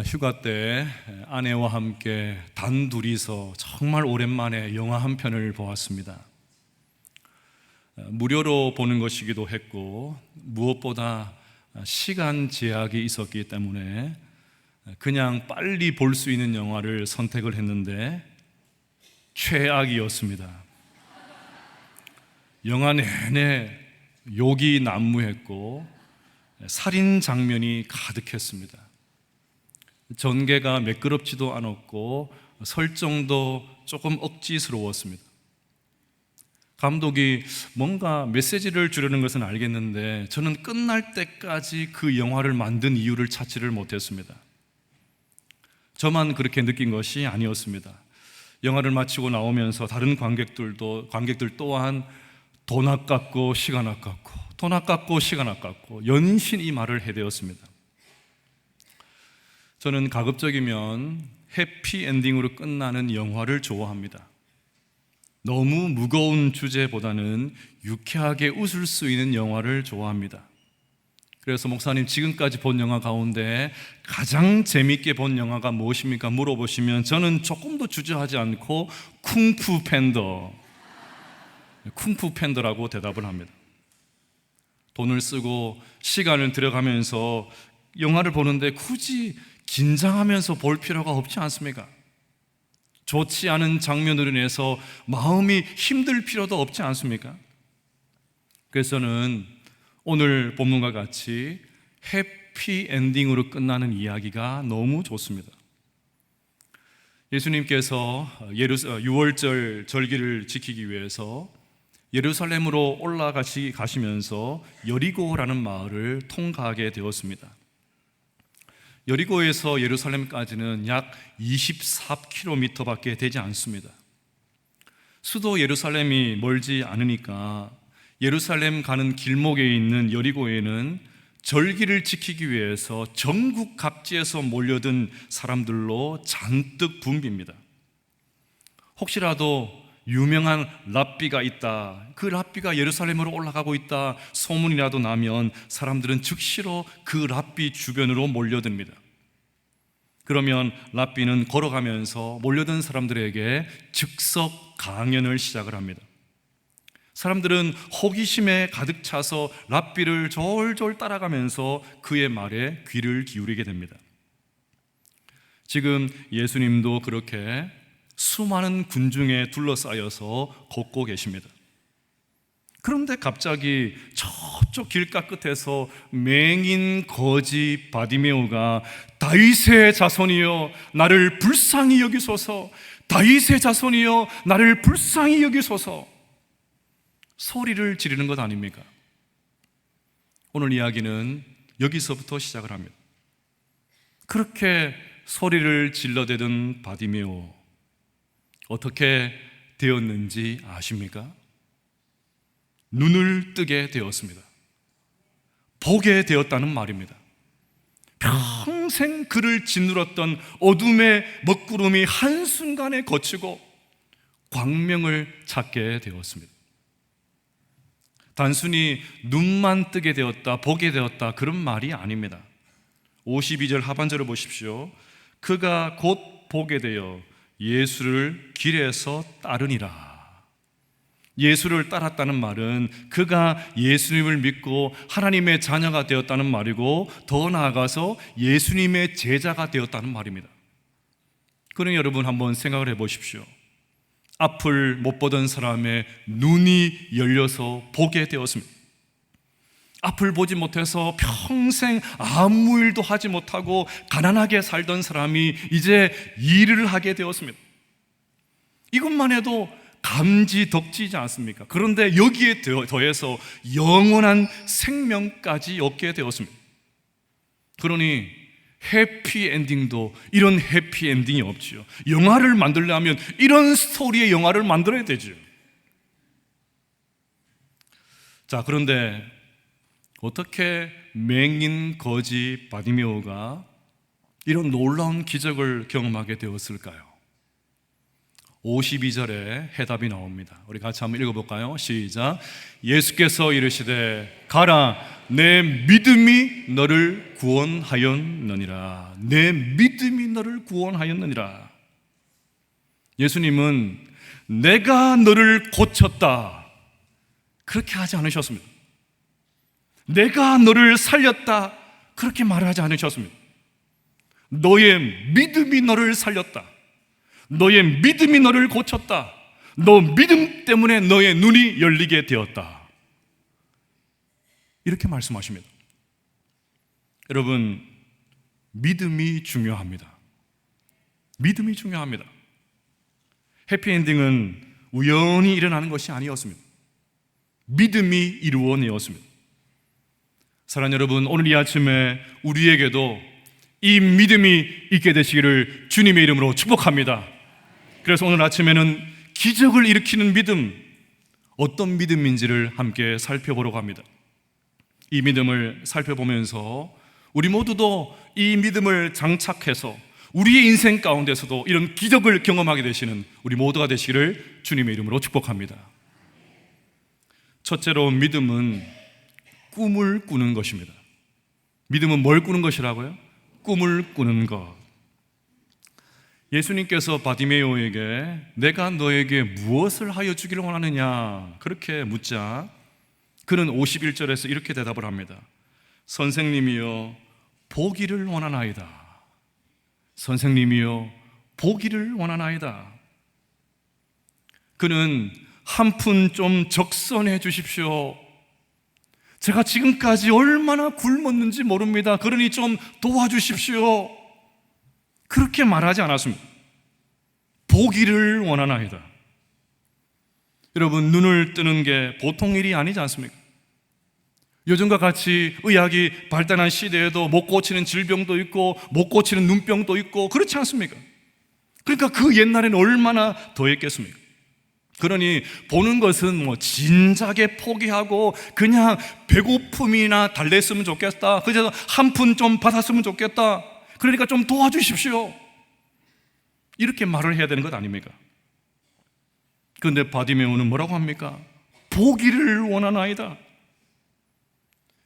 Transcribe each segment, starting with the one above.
휴가 때 아내와 함께 단둘이서 정말 오랜만에 영화 한 편을 보았습니다. 무료로 보는 것이기도 했고 무엇보다 시간 제약이 있었기 때문에 그냥 빨리 볼 수 있는 영화를 선택을 했는데 최악이었습니다. 영화 내내 욕이 난무했고 살인 장면이 가득했습니다. 전개가 매끄럽지도 않았고 설정도 조금 억지스러웠습니다. 감독이 뭔가 메시지를 주려는 것은 알겠는데 저는 끝날 때까지 그 영화를 만든 이유를 찾지를 못했습니다. 저만 그렇게 느낀 것이 아니었습니다. 영화를 마치고 나오면서 다른 관객들 또한 돈 아깝고 시간 아깝고 돈 아깝고 시간 아깝고 연신 이 말을 해대었습니다. 저는 가급적이면 해피엔딩으로 끝나는 영화를 좋아합니다. 너무 무거운 주제보다는 유쾌하게 웃을 수 있는 영화를 좋아합니다. 그래서 목사님 지금까지 본 영화 가운데 가장 재밌게 본 영화가 무엇입니까? 물어보시면 저는 조금도 주저하지 않고 쿵푸 팬더라고 대답을 합니다. 돈을 쓰고 시간을 들여가면서 영화를 보는데 굳이 긴장하면서 볼 필요가 없지 않습니까? 좋지 않은 장면으로 인해서 마음이 힘들 필요도 없지 않습니까? 그래서 저는 오늘 본문과 같이 해피엔딩으로 끝나는 이야기가 너무 좋습니다. 예수님께서 유월절 절기를 지키기 위해서 예루살렘으로 올라가시면서 여리고라는 마을을 통과하게 되었습니다. 여리고에서 예루살렘까지는 약 24km밖에 되지 않습니다. 수도 예루살렘이 멀지 않으니까 예루살렘 가는 길목에 있는 여리고에는 절기를 지키기 위해서 전국 각지에서 몰려든 사람들로 잔뜩 붐빕니다. 혹시라도 유명한 랍비가 있다, 그 랍비가 예루살렘으로 올라가고 있다 소문이라도 나면 사람들은 즉시로 그 랍비 주변으로 몰려듭니다. 그러면 랍비는 걸어가면서 몰려든 사람들에게 즉석 강연을 시작을 합니다. 사람들은 호기심에 가득 차서 랍비를 졸졸 따라가면서 그의 말에 귀를 기울이게 됩니다. 지금 예수님도 그렇게 수많은 군중에 둘러싸여서 걷고 계십니다. 그런데 갑자기 저쪽 길가 끝에서 맹인 거지 바디메오가 다윗의 자손이여 나를 불쌍히 여기소서, 다윗의 자손이여 나를 불쌍히 여기소서 소리를 지르는 것 아닙니까? 오늘 이야기는 여기서부터 시작을 합니다. 그렇게 소리를 질러대던 바디메오 어떻게 되었는지 아십니까? 눈을 뜨게 되었습니다. 보게 되었다는 말입니다. 평생 그를 짓누렀던 어둠의 먹구름이 한순간에 거치고 광명을 찾게 되었습니다. 단순히 눈만 뜨게 되었다, 보게 되었다 그런 말이 아닙니다. 52절 하반절을 보십시오. 그가 곧 보게 되어 예수를 길에서 따르니라. 예수를 따랐다는 말은 그가 예수님을 믿고 하나님의 자녀가 되었다는 말이고 더 나아가서 예수님의 제자가 되었다는 말입니다. 그러니 여러분 한번 생각을 해보십시오. 앞을 못 보던 사람의 눈이 열려서 보게 되었습니다. 앞을 보지 못해서 평생 아무 일도 하지 못하고 가난하게 살던 사람이 이제 일을 하게 되었습니다. 이것만 해도 감지덕지지 않습니까? 그런데 여기에 더해서 영원한 생명까지 얻게 되었습니다. 그러니 해피엔딩도 이런 해피엔딩이 없지요. 영화를 만들려면 이런 스토리의 영화를 만들어야 되죠. 자, 그런데 어떻게 맹인 거지 바디메오가 이런 놀라운 기적을 경험하게 되었을까요? 52절에 해답이 나옵니다. 우리 같이 한번 읽어볼까요? 시작. 예수께서 이르시되 가라 내 믿음이 너를 구원하였느니라. 내 믿음이 너를 구원하였느니라. 예수님은 내가 너를 고쳤다 그렇게 하지 않으셨습니다. 내가 너를 살렸다 그렇게 말을 하지 않으셨습니다. 너의 믿음이 너를 살렸다. 너의 믿음이 너를 고쳤다. 너 믿음 때문에 너의 눈이 열리게 되었다. 이렇게 말씀하십니다. 여러분, 믿음이 중요합니다. 믿음이 중요합니다. 해피엔딩은 우연히 일어나는 것이 아니었습니다. 믿음이 이루어내었습니다. 사랑하는 여러분, 오늘 이 아침에 우리에게도 이 믿음이 있게 되시기를 주님의 이름으로 축복합니다. 그래서 오늘 아침에는 기적을 일으키는 믿음, 어떤 믿음인지를 함께 살펴보려고 합니다. 이 믿음을 살펴보면서 우리 모두도 이 믿음을 장착해서 우리의 인생 가운데서도 이런 기적을 경험하게 되시는 우리 모두가 되시기를 주님의 이름으로 축복합니다. 첫째로 믿음은 꿈을 꾸는 것입니다. 믿음은 뭘 꾸는 것이라고요? 꿈을 꾸는 것. 예수님께서 바디메오에게 내가 너에게 무엇을 하여 주기를 원하느냐 그렇게 묻자 그는 51절에서 이렇게 대답을 합니다. 선생님이여 보기를 원하나이다. 선생님이여 보기를 원하나이다. 그는 한 푼 좀 적선해 주십시오. 제가 지금까지 얼마나 굶었는지 모릅니다. 그러니 좀 도와주십시오. 그렇게 말하지 않았습니다. 보기를 원하나이다. 여러분, 눈을 뜨는 게 보통 일이 아니지 않습니까? 요즘과 같이 의학이 발달한 시대에도 못 고치는 질병도 있고 못 고치는 눈병도 있고 그렇지 않습니까? 그러니까 그 옛날에는 얼마나 더했겠습니까? 그러니 보는 것은 진작에 포기하고 그냥 배고픔이나 달랬으면 좋겠다. 그래서 한 푼 좀 받았으면 좋겠다. 그러니까 좀 도와주십시오. 이렇게 말을 해야 되는 것 아닙니까? 그런데 바디메오는 뭐라고 합니까? 보기를 원하나이다.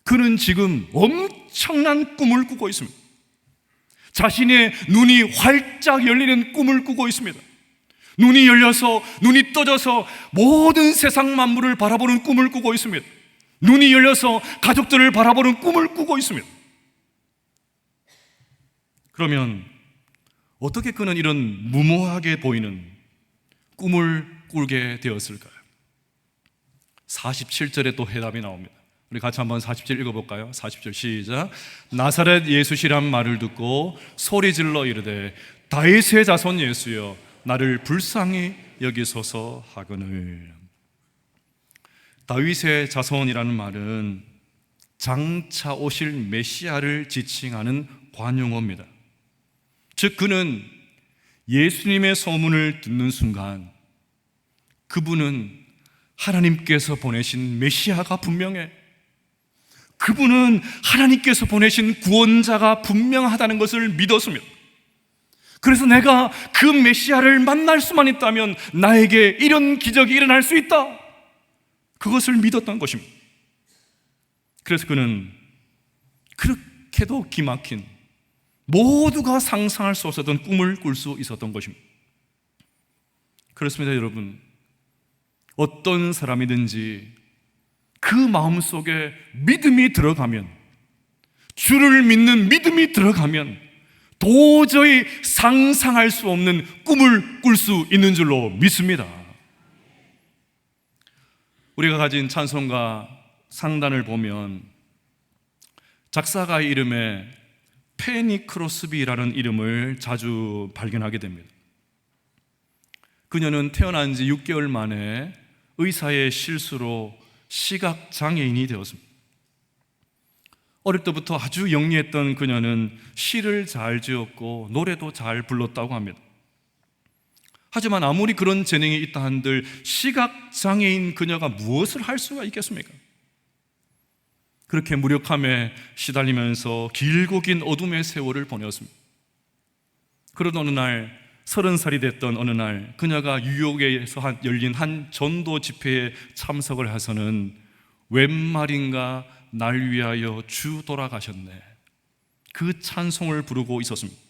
그는 지금 엄청난 꿈을 꾸고 있습니다. 자신의 눈이 활짝 열리는 꿈을 꾸고 있습니다. 눈이 열려서, 눈이 떠져서 모든 세상 만물을 바라보는 꿈을 꾸고 있습니다. 눈이 열려서 가족들을 바라보는 꿈을 꾸고 있습니다. 그러면 어떻게 그는 이런 무모하게 보이는 꿈을 꾸게 되었을까요? 47절에 또 해답이 나옵니다. 우리 같이 한번 40절 읽어볼까요? 40절 시작. 나사렛 예수시란 말을 듣고 소리질러 이르되 다윗의 자손 예수여 나를 불쌍히 여기소서 하거늘. 다윗의 자손이라는 말은 장차 오실 메시아를 지칭하는 관용어입니다. 즉 그는 예수님의 소문을 듣는 순간 그분은 하나님께서 보내신 메시아가 분명해, 그분은 하나님께서 보내신 구원자가 분명하다는 것을 믿었습니다. 그래서 내가 그 메시아를 만날 수만 있다면 나에게 이런 기적이 일어날 수 있다, 그것을 믿었던 것입니다. 그래서 그는 그렇게도 기막힌, 모두가 상상할 수 없었던 꿈을 꿀 수 있었던 것입니다. 그렇습니다. 여러분, 어떤 사람이든지 그 마음속에 믿음이 들어가면, 주를 믿는 믿음이 들어가면 도저히 상상할 수 없는 꿈을 꿀 수 있는 줄로 믿습니다. 우리가 가진 찬송가 상단을 보면 작사가의 이름에 페니 크로스비라는 이름을 자주 발견하게 됩니다. 그녀는 태어난 지 6개월 만에 의사의 실수로 시각장애인이 되었습니다. 어릴 때부터 아주 영리했던 그녀는 시를 잘 지었고 노래도 잘 불렀다고 합니다. 하지만 아무리 그런 재능이 있다 한들 시각장애인 그녀가 무엇을 할 수가 있겠습니까? 그렇게 무력함에 시달리면서 길고 긴 어둠의 세월을 보냈습니다. 그러던 어느 날, 30살이 됐던 어느 날, 그녀가 뉴욕에서 열린 한 전도 집회에 참석을 해서는 웬 말인가 날 위하여 주 돌아가셨네. 그 찬송을 부르고 있었습니다.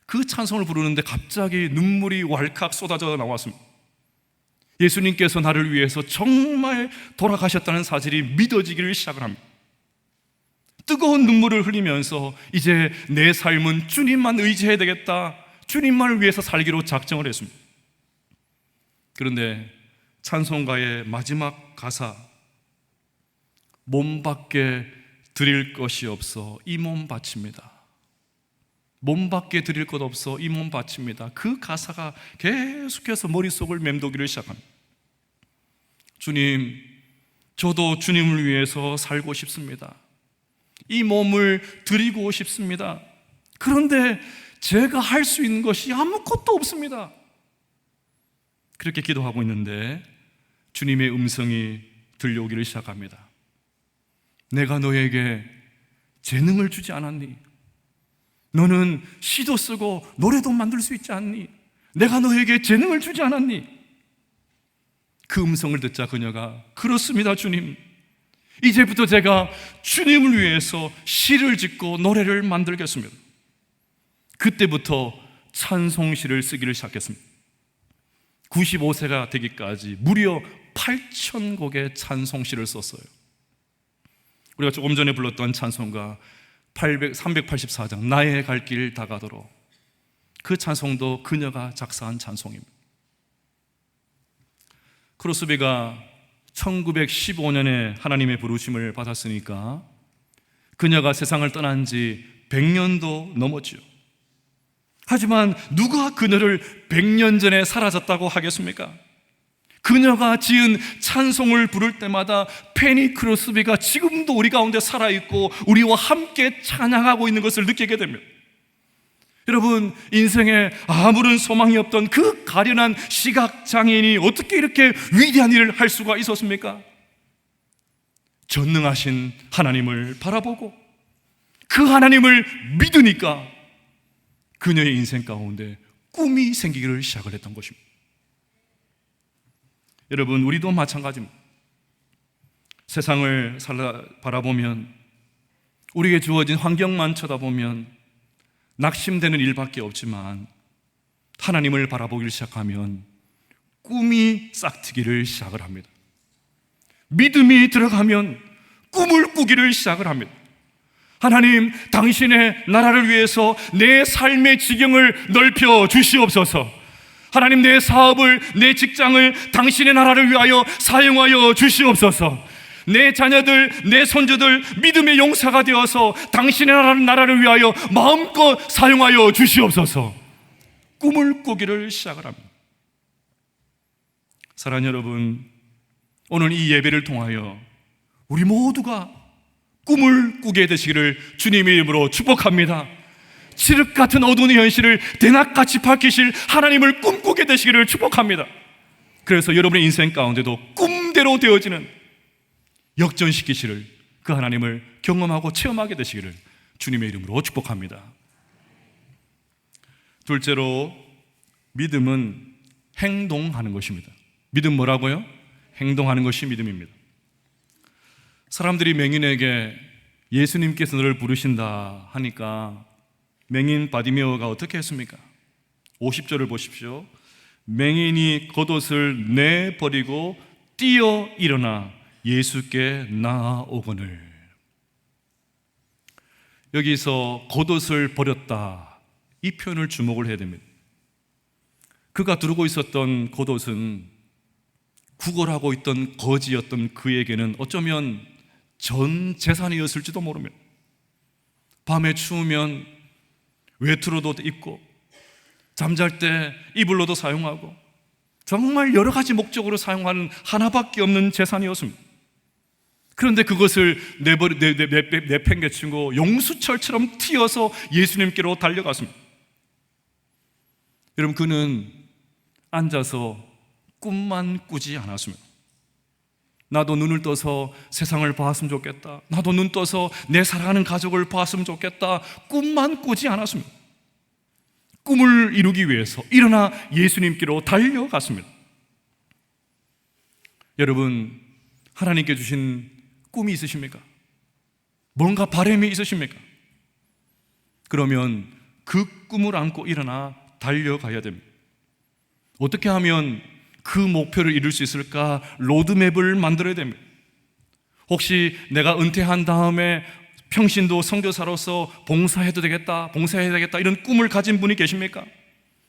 그 찬송을 부르는데 갑자기 눈물이 왈칵 쏟아져 나왔습니다. 예수님께서 나를 위해서 정말 돌아가셨다는 사실이 믿어지기를 시작을 합니다. 뜨거운 눈물을 흘리면서 이제 내 삶은 주님만 의지해야 되겠다, 주님만을 위해서 살기로 작정을 했습니다. 그런데 찬송가의 마지막 가사, 몸밖에 드릴 것이 없어 이 몸 바칩니다. 몸밖에 드릴 것 없어 이 몸 바칩니다. 그 가사가 계속해서 머릿속을 맴돌기를 시작합니다. 주님, 저도 주님을 위해서 살고 싶습니다. 이 몸을 드리고 싶습니다. 그런데 제가 할 수 있는 것이 아무것도 없습니다. 그렇게 기도하고 있는데 주님의 음성이 들려오기를 시작합니다. 내가 너에게 재능을 주지 않았니? 너는 시도 쓰고 노래도 만들 수 있지 않니? 내가 너에게 재능을 주지 않았니? 그 음성을 듣자 그녀가, 그렇습니다 주님, 이제부터 제가 주님을 위해서 시를 짓고 노래를 만들겠습니다. 그때부터 찬송시를 쓰기를 시작했습니다. 95세가 되기까지 무려 8,000곡의 찬송시를 썼어요. 우리가 조금 전에 불렀던 찬송가 384장 나의 갈 길 다가도록, 그 찬송도 그녀가 작사한 찬송입니다. 크로스비가 1915년에 하나님의 부르심을 받았으니까 그녀가 세상을 떠난 지 100년도 넘었죠. 하지만 누가 그녀를 100년 전에 사라졌다고 하겠습니까? 그녀가 지은 찬송을 부를 때마다 페니 크로스비가 지금도 우리 가운데 살아있고 우리와 함께 찬양하고 있는 것을 느끼게 됩니다. 여러분, 인생에 아무런 소망이 없던 그 가련한 시각장애인이 어떻게 이렇게 위대한 일을 할 수가 있었습니까? 전능하신 하나님을 바라보고 그 하나님을 믿으니까 그녀의 인생 가운데 꿈이 생기기를 시작을 했던 것입니다. 여러분, 우리도 마찬가지입니다. 세상을 바라보면, 우리에게 주어진 환경만 쳐다보면 낙심되는 일밖에 없지만 하나님을 바라보기 시작하면 꿈이 싹트기를 시작을 합니다. 믿음이 들어가면 꿈을 꾸기를 시작을 합니다. 하나님, 당신의 나라를 위해서 내 삶의 지경을 넓혀 주시옵소서. 하나님, 내 사업을, 내 직장을 당신의 나라를 위하여 사용하여 주시옵소서. 내 자녀들, 내 손주들 믿음의 용사가 되어서 당신의 나라를 위하여 마음껏 사용하여 주시옵소서. 꿈을 꾸기를 시작을 합니다. 사랑하는 여러분, 오늘 이 예배를 통하여 우리 모두가 꿈을 꾸게 되시기를 주님의 이름으로 축복합니다. 칠흑 같은 어두운 현실을 대낮같이 밝히실 하나님을 꿈꾸게 되시기를 축복합니다. 그래서 여러분의 인생 가운데도 꿈대로 되어지는 역전시키시를 그 하나님을 경험하고 체험하게 되시기를 주님의 이름으로 축복합니다. 둘째로, 믿음은 행동하는 것입니다. 믿음 뭐라고요? 행동하는 것이 믿음입니다. 사람들이 맹인에게 예수님께서 너를 부르신다 하니까 맹인 바디메오가 어떻게 했습니까? 50절을 보십시오. 맹인이 겉옷을 내버리고 뛰어 일어나 예수께 나아오거늘. 여기서 겉옷을 버렸다, 이 표현을 주목을 해야 됩니다. 그가 두르고 있었던 겉옷은 구걸하고 있던 거지였던 그에게는 어쩌면 전 재산이었을지도 모릅니다. 밤에 추우면 외투로도 입고 잠잘 때 이불로도 사용하고 정말 여러 가지 목적으로 사용하는 하나밖에 없는 재산이었습니다. 그런데 그것을 내팽개치고 용수철처럼 튀어서 예수님께로 달려갔습니다. 여러분, 그는 앉아서 꿈만 꾸지 않았습니다. 나도 눈을 떠서 세상을 봤으면 좋겠다, 나도 눈 떠서 내 사랑하는 가족을 봤으면 좋겠다, 꿈만 꾸지 않았습니다. 꿈을 이루기 위해서 일어나 예수님께로 달려갔습니다. 여러분, 하나님께 주신 꿈이 있으십니까? 뭔가 바람이 있으십니까? 그러면 그 꿈을 안고 일어나 달려가야 됩니다. 어떻게 하면 그 목표를 이룰 수 있을까? 로드맵을 만들어야 됩니다. 혹시 내가 은퇴한 다음에 평신도 선교사로서 봉사해도 되겠다, 봉사해야 되겠다 이런 꿈을 가진 분이 계십니까?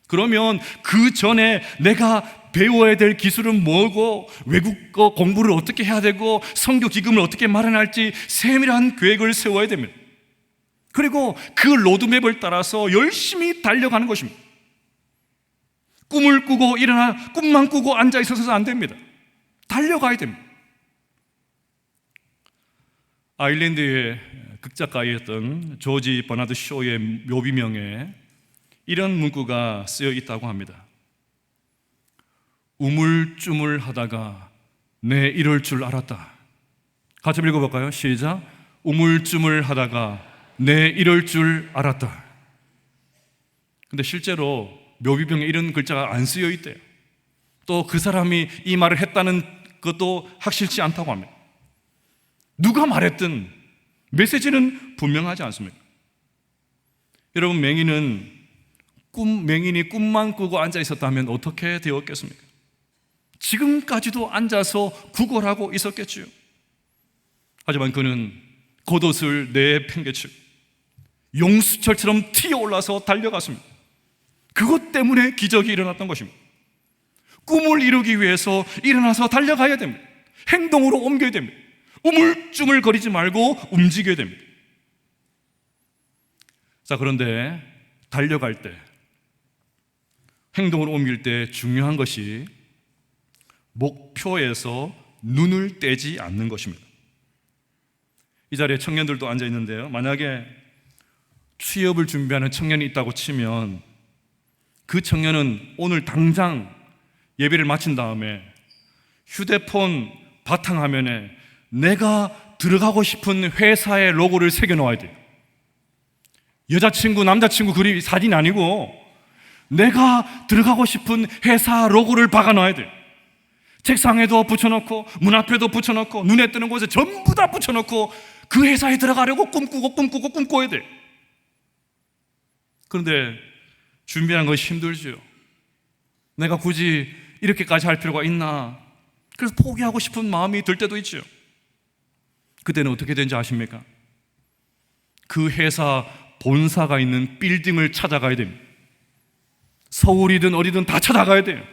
그러면 그 전에 내가 배워야 될 기술은 뭐고, 외국어 공부를 어떻게 해야 되고, 선교 기금을 어떻게 마련할지 세밀한 계획을 세워야 됩니다. 그리고 그 로드맵을 따라서 열심히 달려가는 것입니다. 꿈을 꾸고 일어나 꿈만 꾸고 앉아 있어서는 안 됩니다. 달려가야 됩니다. 아일랜드의 극작가였던 조지 버나드 쇼의 묘비명에 이런 문구가 쓰여 있다고 합니다. 우물쭈물하다가 내 이럴 줄 알았다. 같이 읽어볼까요? 시작. 우물쭈물하다가 내 이럴 줄 알았다. 근데 실제로 묘비병에 이런 글자가 안 쓰여 있대요. 또 그 사람이 이 말을 했다는 것도 확실치 않다고 합니다. 누가 말했든 메시지는 분명하지 않습니다. 여러분, 맹인이 꿈만 꾸고 앉아 있었다면 어떻게 되었겠습니까? 지금까지도 앉아서 구걸하고 있었겠지요. 하지만 그는 겉옷을 내팽개치고 용수철처럼 튀어올라서 달려갔습니다. 그것 때문에 기적이 일어났던 것입니다. 꿈을 이루기 위해서 일어나서 달려가야 됩니다. 행동으로 옮겨야 됩니다. 우물쭈물거리지 말고 움직여야 됩니다. 자, 그런데 달려갈 때, 행동으로 옮길 때 중요한 것이 목표에서 눈을 떼지 않는 것입니다. 이 자리에 청년들도 앉아 있는데요, 만약에 취업을 준비하는 청년이 있다고 치면 그 청년은 오늘 당장 예배를 마친 다음에 휴대폰 바탕화면에 내가 들어가고 싶은 회사의 로고를 새겨놓아야 돼요. 여자친구, 남자친구 그림 사진이 아니고 내가 들어가고 싶은 회사 로고를 박아놔야 돼요. 책상에도 붙여놓고 문 앞에도 붙여놓고 눈에 뜨는 곳에 전부 다 붙여놓고 그 회사에 들어가려고 꿈꾸어야 돼요. 그런데 준비하는 것이 힘들죠. 내가 굳이 이렇게까지 할 필요가 있나? 그래서 포기하고 싶은 마음이 들 때도 있죠. 그때는 어떻게 되는지 아십니까? 그 회사 본사가 있는 빌딩을 찾아가야 됩니다. 서울이든 어디든 다 찾아가야 돼요.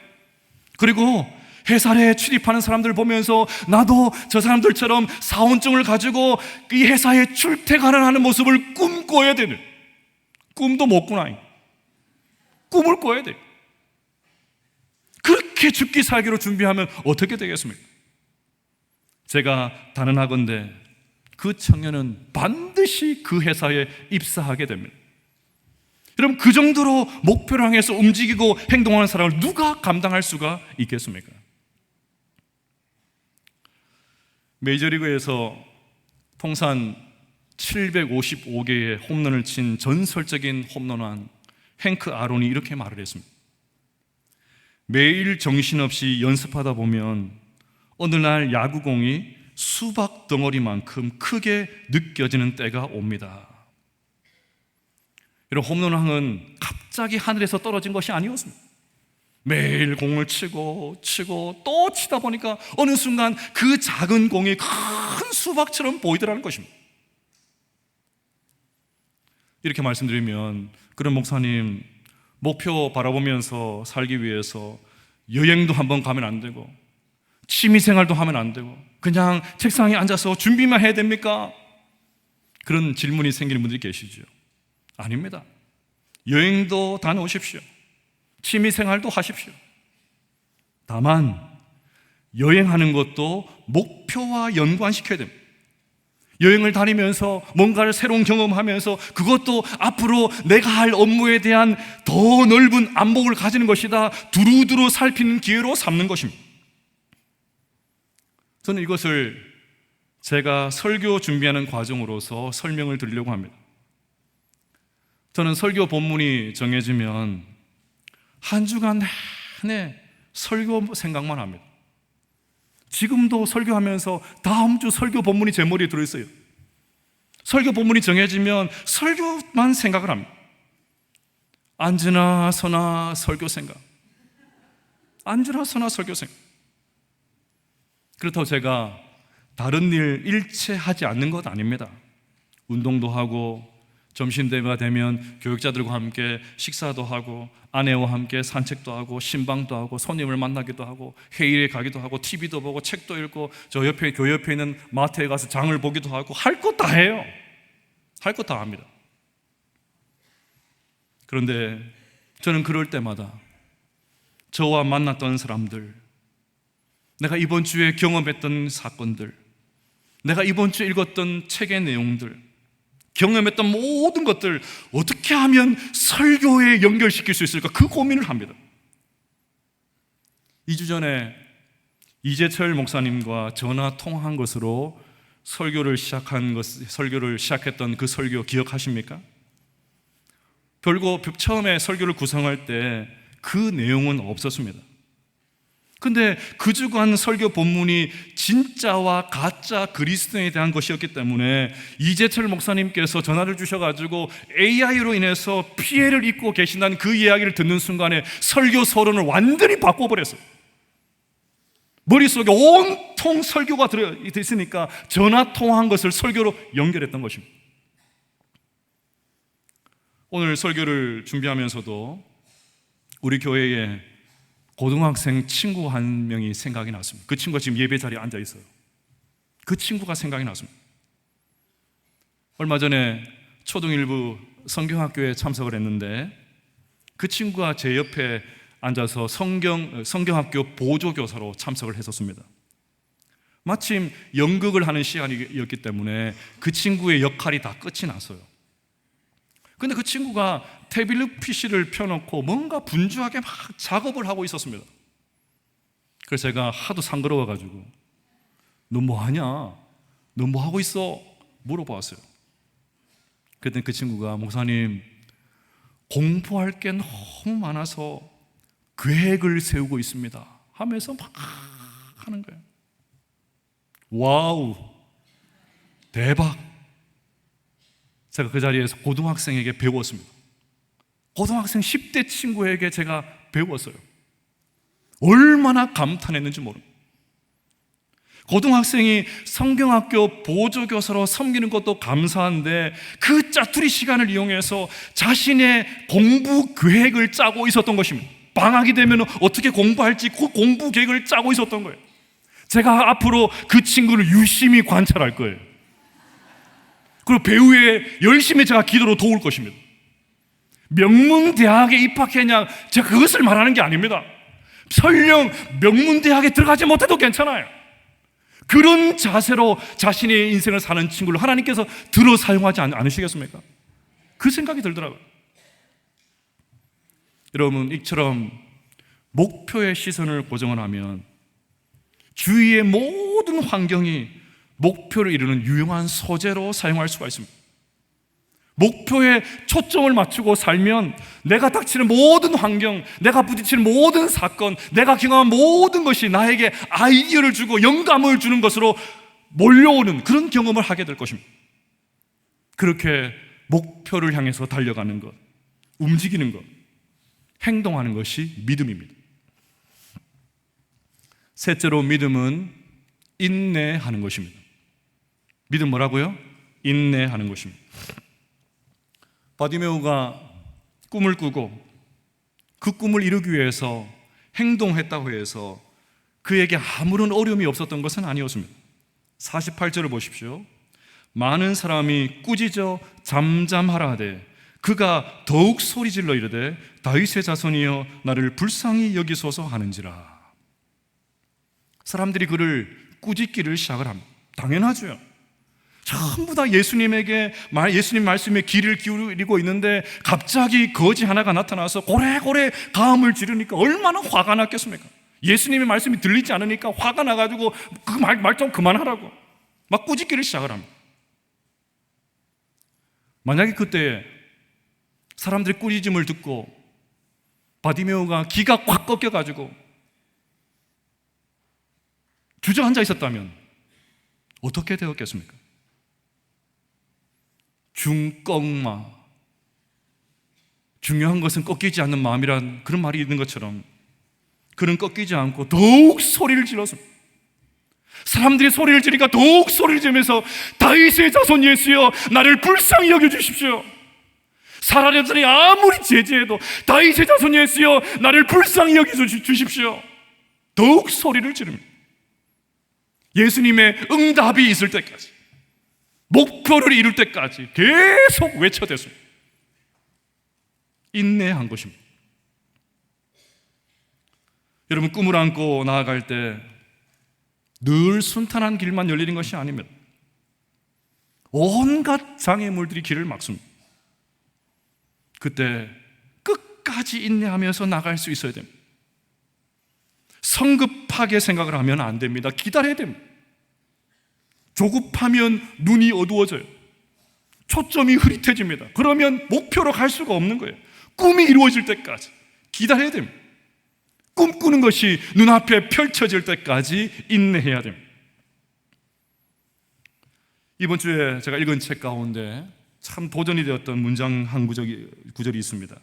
그리고 회사에 출입하는 사람들 보면서 나도 저 사람들처럼 사원증을 가지고 이 회사에 출퇴근을 하는 모습을 꿈꿔야 되는, 꿈도 못 꾸나, 꿈을 꿔야 돼요. 그렇게 죽기 살기로 준비하면 어떻게 되겠습니까? 제가 단언하건대 그 청년은 반드시 그 회사에 입사하게 됩니다. 여러분, 그 정도로 목표를 향해서 움직이고 행동하는 사람을 누가 감당할 수가 있겠습니까? 메이저리그에서 통산 755개의 홈런을 친 전설적인 홈런왕 행크 아론이 이렇게 말을 했습니다. 매일 정신없이 연습하다 보면 어느 날 야구공이 수박 덩어리만큼 크게 느껴지는 때가 옵니다. 이런 홈런왕은 갑자기 하늘에서 떨어진 것이 아니었습니다. 매일 공을 치고 또 치다 보니까 어느 순간 그 작은 공이 큰 수박처럼 보이더라는 것입니다. 이렇게 말씀드리면, 그런 목사님, 목표 바라보면서 살기 위해서 여행도 한번 가면 안 되고 취미생활도 하면 안 되고 그냥 책상에 앉아서 준비만 해야 됩니까? 그런 질문이 생기는 분들이 계시죠. 아닙니다. 여행도 다녀오십시오. 취미생활도 하십시오. 다만 여행하는 것도 목표와 연관시켜야 됩니다. 여행을 다니면서 뭔가를 새로운 경험하면서 그것도 앞으로 내가 할 업무에 대한 더 넓은 안목을 가지는 것이다, 두루두루 살피는 기회로 삼는 것입니다. 저는 이것을 제가 설교 준비하는 과정으로서 설명을 드리려고 합니다. 저는 설교 본문이 정해지면 한 주간 내내 설교 생각만 합니다. 지금도 설교하면서 다음 주 설교 본문이 제 머리에 들어있어요. 설교 본문이 정해지면 설교만 생각을 합니다. 앉으나 서나 설교 생각, 앉으나 서나 설교 생각. 그렇다고 제가 다른 일 일체하지 않는 것 아닙니다. 운동도 하고 점심때가 되면 교육자들과 함께 식사도 하고 아내와 함께 산책도 하고 신방도 하고 손님을 만나기도 하고 회의에 가기도 하고 TV도 보고 책도 읽고 저 옆에 교회 옆에 있는 마트에 가서 장을 보기도 하고 할 것 다 해요. 할 것 다 합니다. 그런데 저는 그럴 때마다 저와 만났던 사람들, 내가 이번 주에 경험했던 사건들, 내가 이번 주에 읽었던 책의 내용들, 경험했던 모든 것들 어떻게 하면 설교에 연결시킬 수 있을까? 그 고민을 합니다. 2주 전에 이재철 목사님과 전화 통화한 것으로 설교를 시작했던 그 설교 기억하십니까? 별거 처음에 설교를 구성할 때 그 내용은 없었습니다. 근데 그 주간 설교 본문이 진짜와 가짜 그리스도에 대한 것이었기 때문에 이재철 목사님께서 전화를 주셔가지고 AI로 인해서 피해를 입고 계신다는 그 이야기를 듣는 순간에 설교 서론을 완전히 바꿔버렸어요. 머릿속에 온통 설교가 들어있으니까 전화 통화한 것을 설교로 연결했던 것입니다. 오늘 설교를 준비하면서도 우리 교회에 고등학생 친구 한 명이 생각이 났습니다. 그 친구가 지금 예배 자리에 앉아 있어요. 그 친구가 생각이 났습니다. 얼마 전에 초등 1부 성경학교에 참석을 했는데 그 친구가 제 옆에 앉아서 성경학교 보조교사로 참석을 했었습니다. 마침 연극을 하는 시간이었기 때문에 그 친구의 역할이 다 끝이 났어요. 근데 그 친구가 태블릿 PC를 펴놓고 뭔가 분주하게 막 작업을 하고 있었습니다. 그래서 제가 하도 상그러워가지고 너 뭐하냐? 너 뭐하고 있어? 물어봤어요. 그때 그 친구가 목사님 공부할 게 너무 많아서 계획을 세우고 있습니다 하면서 막 하는 거예요. 와우, 대박. 제가 그 자리에서 고등학생에게 배웠습니다. 고등학생 10대 친구에게 제가 배웠어요. 얼마나 감탄했는지 모릅니다. 고등학생이 성경학교 보조교사로 섬기는 것도 감사한데 그 짜투리 시간을 이용해서 자신의 공부 계획을 짜고 있었던 것입니다. 방학이 되면 어떻게 공부할지 그 공부 계획을 짜고 있었던 거예요. 제가 앞으로 그 친구를 유심히 관찰할 거예요. 그리고 배우에 열심히 제가 기도로 도울 것입니다. 명문대학에 입학했냐, 제가 그것을 말하는 게 아닙니다. 설령 명문대학에 들어가지 못해도 괜찮아요. 그런 자세로 자신의 인생을 사는 친구를 하나님께서 들어 사용하지 않으시겠습니까? 그 생각이 들더라고요. 여러분, 이처럼 목표의 시선을 고정을 하면 주위의 모든 환경이 목표를 이루는 유용한 소재로 사용할 수가 있습니다. 목표에 초점을 맞추고 살면 내가 닥치는 모든 환경, 내가 부딪히는 모든 사건, 내가 경험한 모든 것이 나에게 아이디어를 주고 영감을 주는 것으로 몰려오는 그런 경험을 하게 될 것입니다. 그렇게 목표를 향해서 달려가는 것, 움직이는 것, 행동하는 것이 믿음입니다. 셋째로 믿음은 인내하는 것입니다. 믿음 뭐라고요? 인내하는 것입니다. 바디메오가 꿈을 꾸고 그 꿈을 이루기 위해서 행동했다고 해서 그에게 아무런 어려움이 없었던 것은 아니었습니다. 48절을 보십시오. 많은 사람이 꾸짖어 잠잠하라 하되 그가 더욱 소리질러 이르되 다윗의 자손이여 나를 불쌍히 여기소서 하는지라. 사람들이 그를 꾸짖기를 시작을 합니다. 당연하죠. 전부 다 예수님 말씀에 귀를 기울이고 있는데 갑자기 거지 하나가 나타나서 고래고래 가음을 지르니까 얼마나 화가 났겠습니까? 예수님의 말씀이 들리지 않으니까 화가 나가지고 그 말 좀 그만하라고 막 꾸짖기를 시작을 합니다. 만약에 그때 사람들이 꾸짖음을 듣고 바디메오가 기가 꽉 꺾여가지고 주저앉아 있었다면 어떻게 되었겠습니까? 중꺾마, 중요한 것은 꺾이지 않는 마음이란 그런 말이 있는 것처럼 그는 꺾이지 않고 더욱 소리를 질렀습니다. 사람들이 소리를 지르니까 더욱 소리를 지르면서 다윗의 자손 예수여, 나를 불쌍히 여겨주십시오. 사람들이 아무리 제지해도 다윗의 자손 예수여, 나를 불쌍히 여겨주십시오. 더욱 소리를 지릅니다. 예수님의 응답이 있을 때까지, 목표를 이룰 때까지 계속 외쳐댔습니다. 인내한 것입니다. 여러분, 꿈을 안고 나아갈 때 늘 순탄한 길만 열리는 것이 아닙니다. 온갖 장애물들이 길을 막습니다. 그때 끝까지 인내하면서 나갈 수 있어야 됩니다. 성급하게 생각을 하면 안 됩니다. 기다려야 됩니다. 조급하면 눈이 어두워져요. 초점이 흐릿해집니다. 그러면 목표로 갈 수가 없는 거예요. 꿈이 이루어질 때까지 기다려야 됩니다. 꿈꾸는 것이 눈앞에 펼쳐질 때까지 인내해야 됩니다. 이번 주에 제가 읽은 책 가운데 참 도전이 되었던 문장 한 구절이 있습니다.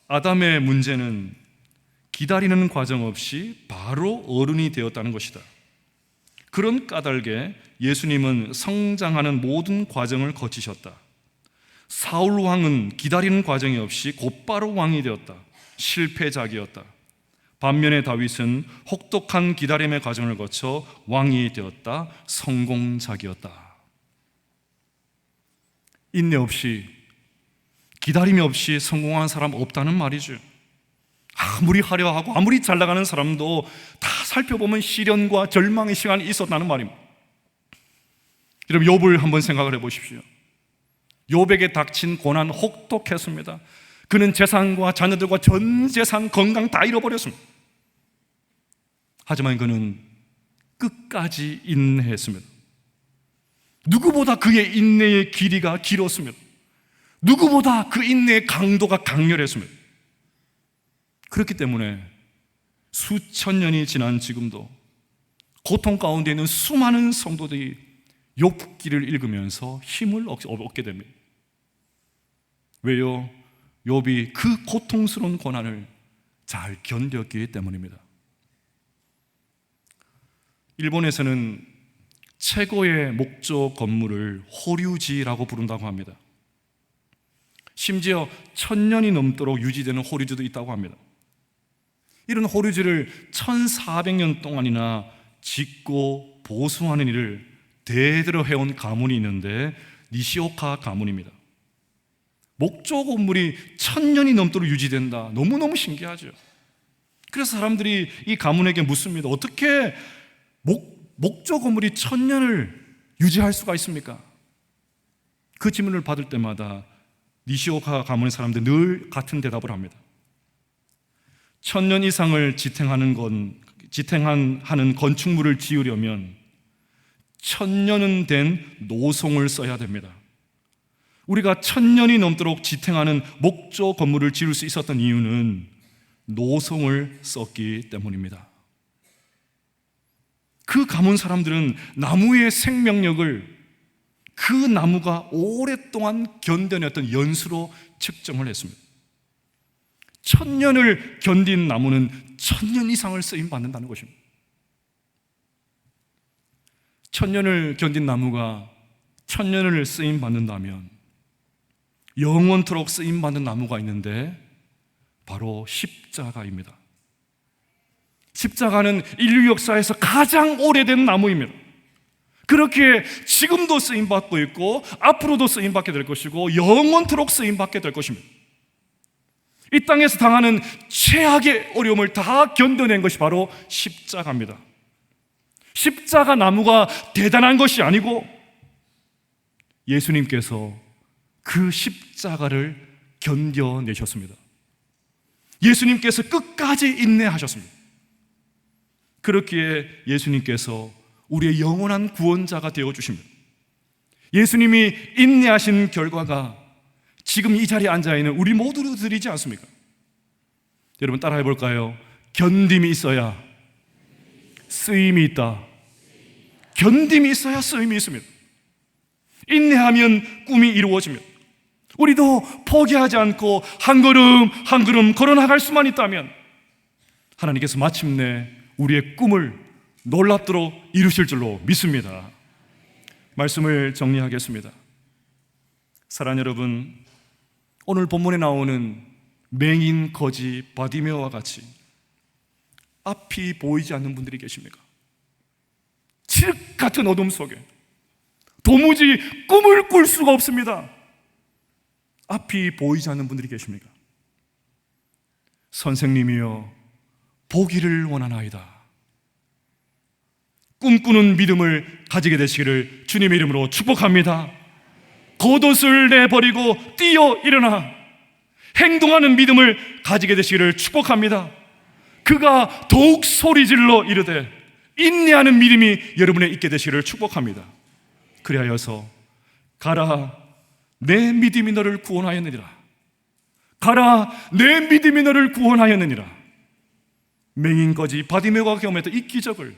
아담의 문제는 기다리는 과정 없이 바로 어른이 되었다는 것이다. 그런 까닭에 예수님은 성장하는 모든 과정을 거치셨다. 사울 왕은 기다리는 과정이 없이 곧바로 왕이 되었다. 실패작이었다. 반면에 다윗은 혹독한 기다림의 과정을 거쳐 왕이 되었다. 성공작이었다. 인내 없이, 기다림이 없이 성공한 사람 없다는 말이죠. 아무리 화려하고 아무리 잘 나가는 사람도 다 살펴보면 시련과 절망의 시간이 있었다는 말입니다. 여러분, 욥을 한번 생각을 해보십시오. 욥에게 닥친 고난 혹독했습니다. 그는 재산과 자녀들과 전 재산, 건강 다 잃어버렸습니다. 하지만 그는 끝까지 인내했습니다. 누구보다 그의 인내의 길이가 길었습니다. 누구보다 그 인내의 강도가 강렬했습니다. 그렇기 때문에 수천 년이 지난 지금도 고통 가운데 있는 수많은 성도들이 욥기를 읽으면서 힘을 얻게 됩니다. 왜요? 욥이 그 고통스러운 고난을 잘 견뎠기 때문입니다. 일본에서는 최고의 목조 건물을 호류지라고 부른다고 합니다. 심지어 1000년이 넘도록 유지되는 호류지도 있다고 합니다. 이런 호류지를 1400년 동안이나 짓고 보수하는 일을 대대로 해온 가문이 있는데 니시오카 가문입니다. 목조 건물이 1000년이 넘도록 유지된다. 너무너무 신기하죠. 그래서 사람들이 이 가문에게 묻습니다. 어떻게 목조 건물이 1000년을 유지할 수가 있습니까? 그 질문을 받을 때마다 니시오카 가문의 사람들이 늘 같은 대답을 합니다. 1000년 이상을 지탱하는 건축물을 지으려면 1000년은 된 노송을 써야 됩니다. 우리가 1000년이 넘도록 지탱하는 목조 건물을 지을 수 있었던 이유는 노송을 썼기 때문입니다. 그 가문 사람들은 나무의 생명력을 그 나무가 오랫동안 견뎌냈던 연수로 측정을 했습니다. 1000년을 견딘 나무는 1000년 이상을 쓰임받는다는 것입니다. 1000년을 견딘 나무가 1000년을 쓰임받는다면 영원토록 쓰임받는 나무가 있는데 바로 십자가입니다. 십자가는 인류 역사에서 가장 오래된 나무입니다. 그렇게 지금도 쓰임받고 있고 앞으로도 쓰임받게 될 것이고 영원토록 쓰임받게 될 것입니다. 이 땅에서 당하는 최악의 어려움을 다 견뎌낸 것이 바로 십자가입니다. 십자가 나무가 대단한 것이 아니고 예수님께서 그 십자가를 견뎌내셨습니다. 예수님께서 끝까지 인내하셨습니다. 그렇기에 예수님께서 우리의 영원한 구원자가 되어주십니다. 예수님이 인내하신 결과가 지금 이 자리에 앉아있는 우리 모두들이지 않습니까? 여러분 따라해 볼까요? 견딤이 있어야 쓰임이 있다. 견딤이 있어야 쓰임이 있습니다. 인내하면 꿈이 이루어집니다. 우리도 포기하지 않고 한 걸음 한 걸음 걸어나갈 수만 있다면 하나님께서 마침내 우리의 꿈을 놀랍도록 이루실 줄로 믿습니다. 말씀을 정리하겠습니다. 사랑하는 여러분, 오늘 본문에 나오는 맹인 거지 바디메오와 같이 앞이 보이지 않는 분들이 계십니까? 칠흑 같은 어둠 속에 도무지 꿈을 꿀 수가 없습니다. 앞이 보이지 않는 분들이 계십니까? 선생님이여 보기를 원하나이다. 꿈꾸는 믿음을 가지게 되시기를 주님의 이름으로 축복합니다. 겉옷을 내버리고 뛰어 일어나 행동하는 믿음을 가지게 되시기를 축복합니다. 그가 더욱 소리질러 이르되 인내하는 믿음이 여러분에 있게 되시기를 축복합니다. 그리하여서 가라 내 믿음이 너를 구원하였느니라. 가라 내 믿음이 너를 구원하였느니라. 맹인거지 바디메오가 경험했던 이 기적을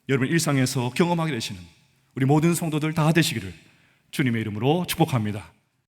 여러분 일상에서 경험하게 되시는 우리 모든 성도들 다 되시기를 주님의 이름으로 축복합니다.